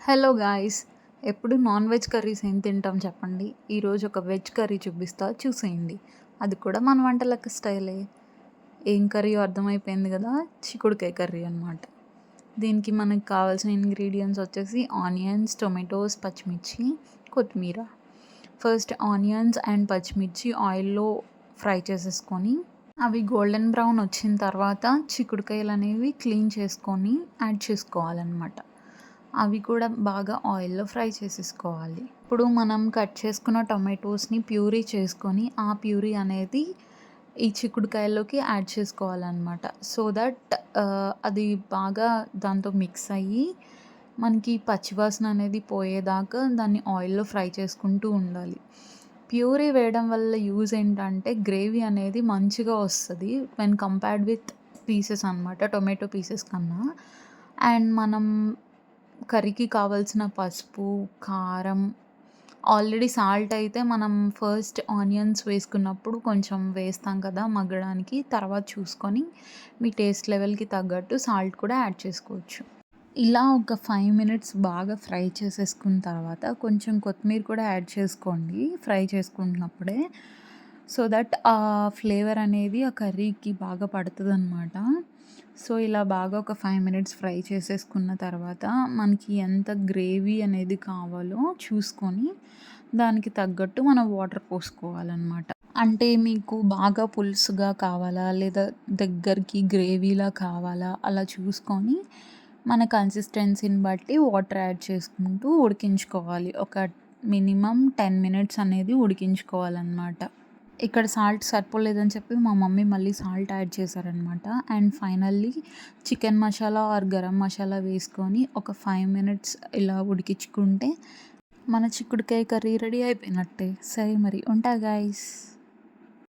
Hello guys! ఎప్పుడు non veg curries ఏం తింటాం చెప్పండి. ఈరోజు ఒక వెజ్ కర్రీ చూపిస్తా చూసేయండి. అది కూడా మన వంటలక్క స్టైలే. ఏం కర్రీయో అర్థమైపోయింది కదా! చిక్కుడుకాయ కర్రీ అనమాట. దీనికి మనకు కావాల్సిన ఇంగ్రీడియంట్స్ వచ్చేసి ఆనియన్స్, టొమాటోస్, పచ్చిమిర్చి, కొత్తిమీర. ఫస్ట్ ఆనియన్స్ అండ్ పచ్చిమిర్చి ఆయిల్‌లో ఫ్రై చేసేసుకొని, అవి గోల్డెన్ బ్రౌన్ వచ్చిన తర్వాత చిక్కుడుకాయలనేవి క్లీన్ చేసుకొని యాడ్ చేసుకోవాలనమాట. అవి కూడా బాగా ఆయిల్‌లో ఫ్రై చేసేసుకోవాలి. ఇప్పుడు మనం కట్ చేసుకున్న టొమాటోస్‌ని ప్యూరీ చేసుకొని, ఆ ప్యూరీ అనేది ఈ చిక్కుడుకాయల్లోకి యాడ్ చేసుకోవాలనమాట. సో దట్ అది బాగా దాంతో మిక్స్ అయ్యి, మనకి పచ్చివాసన అనేది పోయేదాకా దాన్ని ఆయిల్‌లో ఫ్రై చేసుకుంటూ ఉండాలి. ప్యూరీ వేయడం వల్ల యూజ్ ఏంటంటే, గ్రేవీ అనేది మంచిగా వస్తది. వెన్ కంపేర్డ్ విత్ పీసెస్ అనమాట. టొమాటో పీసెస్ కన్నా. అండ్ మనం కర్రీకి కావాల్సిన పసుపు, కారం, ఆల్రెడీ సాల్ట్ అయితే మనం ఫస్ట్ ఆనియన్స్ వేసుకున్నప్పుడు కొంచెం వేస్తాం కదా మగ్గడానికి. తర్వాత చూసుకొని మీ టేస్ట్ లెవెల్‌కి తగ్గట్టు సాల్ట్ కూడా యాడ్ చేసుకోవచ్చు. ఇలా ఒక 5 మినిట్స్ బాగా ఫ్రై చేసేసుకున్న తర్వాత కొంచెం కొత్తిమీర కూడా యాడ్ చేసుకోండి ఫ్రై చేసుకుంటున్నప్పుడే. సో దట్ ఆ ఫ్లేవర్ అనేది ఆ కర్రీకి బాగా పడతదనమాట. సో ఇలా బాగా ఒక 5 మినిట్స్ ఫ్రై చేసేసుకున్న తర్వాత మనకి ఎంత గ్రేవీ అనేది కావాలో చూసుకొని దానికి తగ్గట్టు మనం వాటర్ పోసుకోవాలనమాట. అంటే మీకు బాగా పులుసుగా కావాలా? లేదా దగ్గరికి గ్రేవీలా కావాలా? అలా చూసుకొని మన కన్సిస్టెన్సీని బట్టి వాటర్ యాడ్ చేసుకుంటూ ఉడికించుకోవాలి. ఒక మినిమమ్ 10 మినిట్స్ అనేది ఉడికించుకోవాలనమాట. ఇక్కడ సాల్ట్ సరిపోలేదని చెప్పి మా మమ్మీ మళ్ళీ సాల్ట్ యాడ్ చేశారనమాట. And finally chicken masala or garam masala వేసుకొని ఒక 5 మినిట్స్ ఇలా ఉడికించుకుంటే మన చిక్కుడుకాయ కర్రీ రెడీ అయిపోయినట్టే. సరే మరి ఉంటా గైస్.